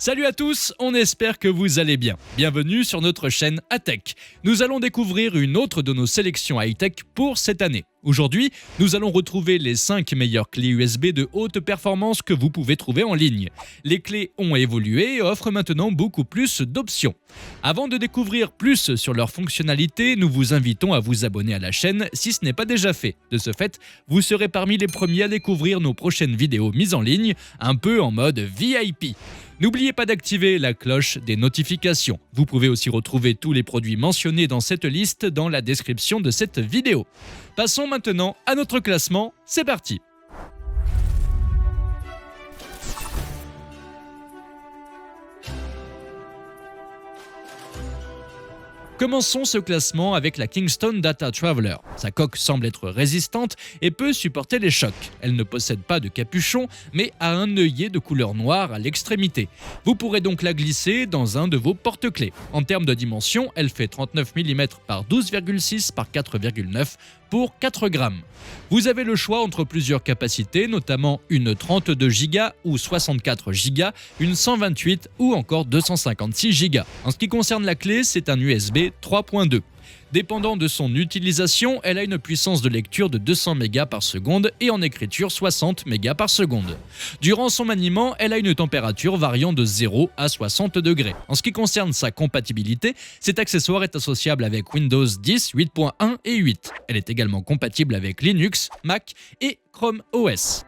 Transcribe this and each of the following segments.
Salut à tous, on espère que vous allez bien. Bienvenue sur notre chaîne Atech. Nous allons découvrir une autre de nos sélections high-tech pour cette année. Aujourd'hui, nous allons retrouver les 5 meilleures clés USB de haute performance que vous pouvez trouver en ligne. Les clés ont évolué et offrent maintenant beaucoup plus d'options. Avant de découvrir plus sur leurs fonctionnalités, nous vous invitons à vous abonner à la chaîne si ce n'est pas déjà fait. De ce fait, vous serez parmi les premiers à découvrir nos prochaines vidéos mises en ligne, un peu en mode VIP. N'oubliez pas d'activer la cloche des notifications. Vous pouvez aussi retrouver tous les produits mentionnés dans cette liste dans la description de cette vidéo. Passons maintenant à notre classement, c'est parti! Commençons ce classement avec la Kingston Data Traveler. Sa coque semble être résistante et peut supporter les chocs. Elle ne possède pas de capuchon, mais a un œillet de couleur noire à l'extrémité. Vous pourrez donc la glisser dans un de vos porte-clés. En termes de dimension, elle fait 39 mm par 12,6 par 4,9 pour 4 grammes. Vous avez le choix entre plusieurs capacités, notamment une 32 Go ou 64 Go, une 128 ou encore 256 Go. En ce qui concerne la clé, c'est un USB 3.2. Dépendant de son utilisation, elle a une puissance de lecture de 200 mégas par seconde et en écriture 60 mégas par seconde. Durant son maniement, elle a une température variant de 0 à 60 degrés. En ce qui concerne sa compatibilité, cet accessoire est associable avec Windows 10, 8.1 et 8. Elle est également compatible avec Linux, Mac et Chrome OS.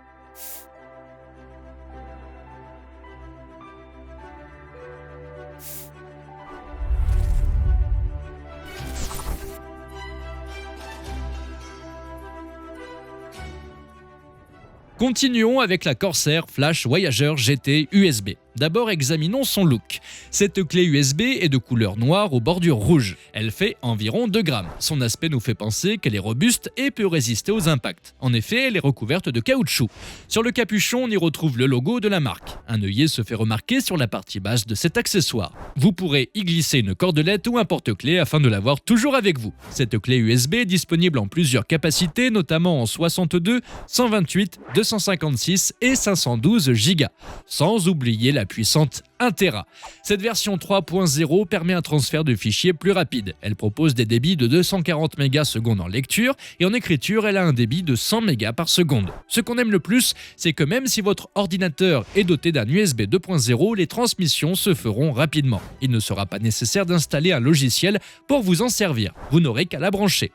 Continuons avec la Corsair Flash Voyager GT USB. D'abord, examinons son look. Cette clé USB est de couleur noire aux bordures rouges. Elle fait environ 2 grammes. Son aspect nous fait penser qu'elle est robuste et peut résister aux impacts. En effet, elle est recouverte de caoutchouc. Sur le capuchon, on y retrouve le logo de la marque. Un œillet se fait remarquer sur la partie basse de cet accessoire. Vous pourrez y glisser une cordelette ou un porte-clés afin de l'avoir toujours avec vous. Cette clé USB est disponible en plusieurs capacités, notamment en 62, 128, 256 et 512 Go. Sans oublier la puissante 1 Tera. Cette version 3.0 permet un transfert de fichiers plus rapide. Elle propose des débits de 240 mégas en lecture et en écriture, elle a un débit de 100 mégas par seconde. Ce qu'on aime le plus, c'est que même si votre ordinateur est doté d'un USB 2.0, les transmissions se feront rapidement. Il ne sera pas nécessaire d'installer un logiciel pour vous en servir. Vous n'aurez qu'à la brancher.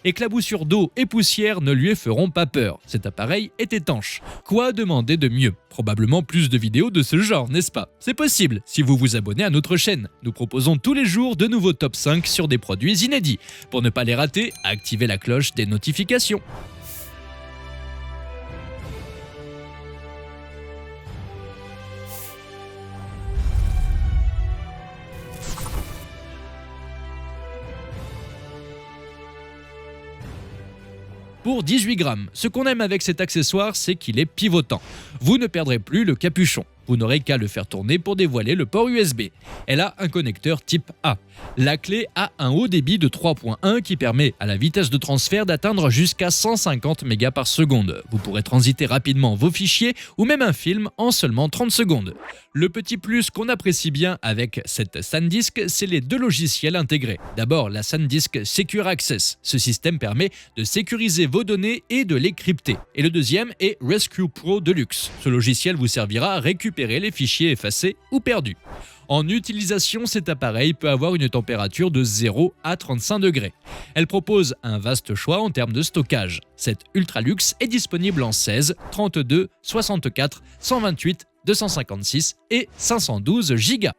Éclaboussures d'eau et poussière ne lui feront pas peur. Cet appareil est étanche. Quoi demander de mieux? Probablement plus de vidéos de ce genre, n'est-ce pas? C'est possible si vous vous abonnez à notre chaîne. Nous proposons tous les jours de nouveaux top 5 sur des produits inédits. Pour ne pas les rater, activez la cloche des notifications. Pour 18 grammes. Ce qu'on aime avec cet accessoire, c'est qu'il est pivotant. Vous ne perdrez plus le capuchon. Vous n'aurez qu'à le faire tourner pour dévoiler le port USB. Elle a un connecteur type A. La clé a un haut débit de 3.1 qui permet à la vitesse de transfert d'atteindre jusqu'à 150 mégas par seconde. Vous pourrez transiter rapidement vos fichiers ou même un film en seulement 30 secondes. Le petit plus qu'on apprécie bien avec cette SanDisk, c'est les 2 logiciels intégrés. D'abord, la SanDisk Secure Access. Ce système permet de sécuriser vos données et de les crypter. Et le deuxième est Rescue Pro Deluxe. Ce logiciel vous servira à récupérer les fichiers effacés ou perdus. En utilisation, cet appareil peut avoir une température de 0 à 35 degrés. Elle propose un vaste choix en termes de stockage. Cette Ultraluxe est disponible en 16, 32, 64, 128, 256 et 512 Go.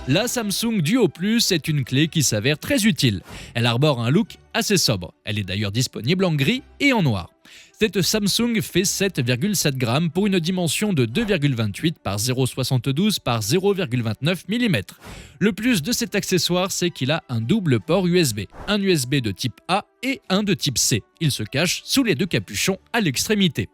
La Samsung Duo Plus est une clé qui s'avère très utile. Elle arbore un look assez sobre. Elle est d'ailleurs disponible en gris et en noir. Cette Samsung fait 7,7 grammes pour une dimension de 2,28 par 0,72 par 0,29 mm. Le plus de cet accessoire, c'est qu'il a un double port USB, un USB de type A et un de type C. Il se cache sous les 2 capuchons à l'extrémité.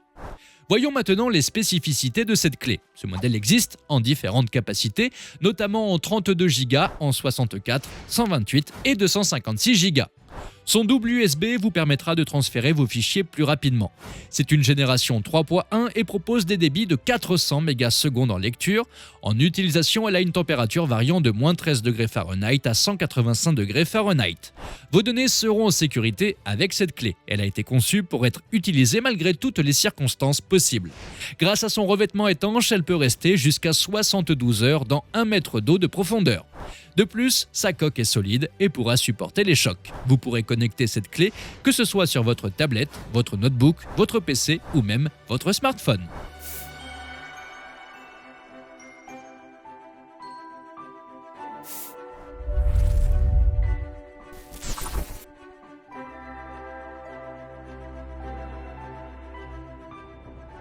Voyons maintenant les spécificités de cette clé. Ce modèle existe en différentes capacités, notamment en 32 Go, en 64, 128 et 256 Go. Son double USB vous permettra de transférer vos fichiers plus rapidement. C'est une génération 3.1 et propose des débits de 400 ms en lecture. En utilisation, elle a une température variant de -13°F à 185°F. Vos données seront en sécurité avec cette clé. Elle a été conçue pour être utilisée malgré toutes les circonstances possibles. Grâce à son revêtement étanche, elle peut rester jusqu'à 72 heures dans 1 mètre d'eau de profondeur. De plus, sa coque est solide et pourra supporter les chocs. Vous pourrez connecter cette clé que ce soit sur votre tablette, votre notebook, votre PC ou même votre smartphone.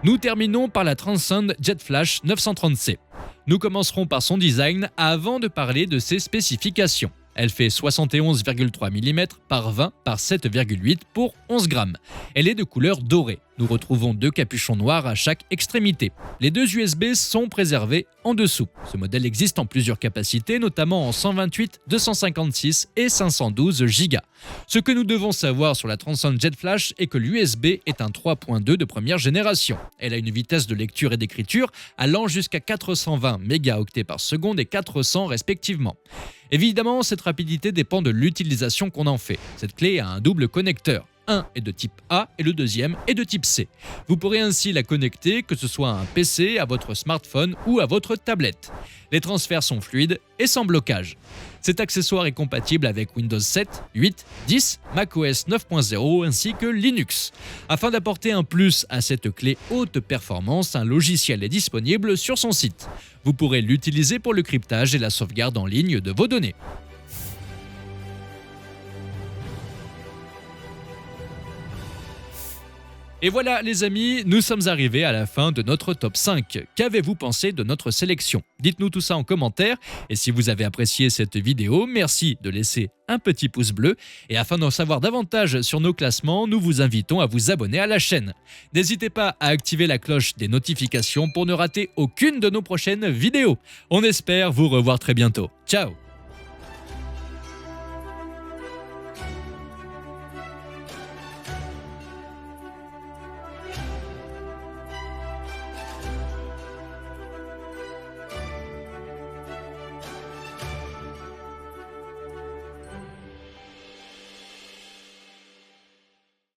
Nous terminons par la Transcend JetFlash 930C. Nous commencerons par son design avant de parler de ses spécifications. Elle fait 71,3 mm par 20 par 7,8 pour 11 grammes. Elle est de couleur dorée. Nous retrouvons 2 capuchons noirs à chaque extrémité. Les 2 USB sont préservés en dessous. Ce modèle existe en plusieurs capacités, notamment en 128, 256 et 512 Go. Ce que nous devons savoir sur la Transcend JetFlash est que l'USB est un 3.2 de première génération. Elle a une vitesse de lecture et d'écriture allant jusqu'à 420 mégaoctets par seconde et 400 respectivement. Évidemment, cette rapidité dépend de l'utilisation qu'on en fait. Cette clé a un double connecteur. Un est de type A et le deuxième est de type C. Vous pourrez ainsi la connecter que ce soit à un PC, à votre smartphone ou à votre tablette. Les transferts sont fluides et sans blocage. Cet accessoire est compatible avec Windows 7, 8, 10, macOS 9.0 ainsi que Linux. Afin d'apporter un plus à cette clé haute performance, un logiciel est disponible sur son site. Vous pourrez l'utiliser pour le cryptage et la sauvegarde en ligne de vos données. Et voilà les amis, nous sommes arrivés à la fin de notre top 5. Qu'avez-vous pensé de notre sélection? Dites-nous tout ça en commentaire et si vous avez apprécié cette vidéo, merci de laisser un petit pouce bleu et afin d'en savoir davantage sur nos classements, nous vous invitons à vous abonner à la chaîne. N'hésitez pas à activer la cloche des notifications pour ne rater aucune de nos prochaines vidéos. On espère vous revoir très bientôt. Ciao!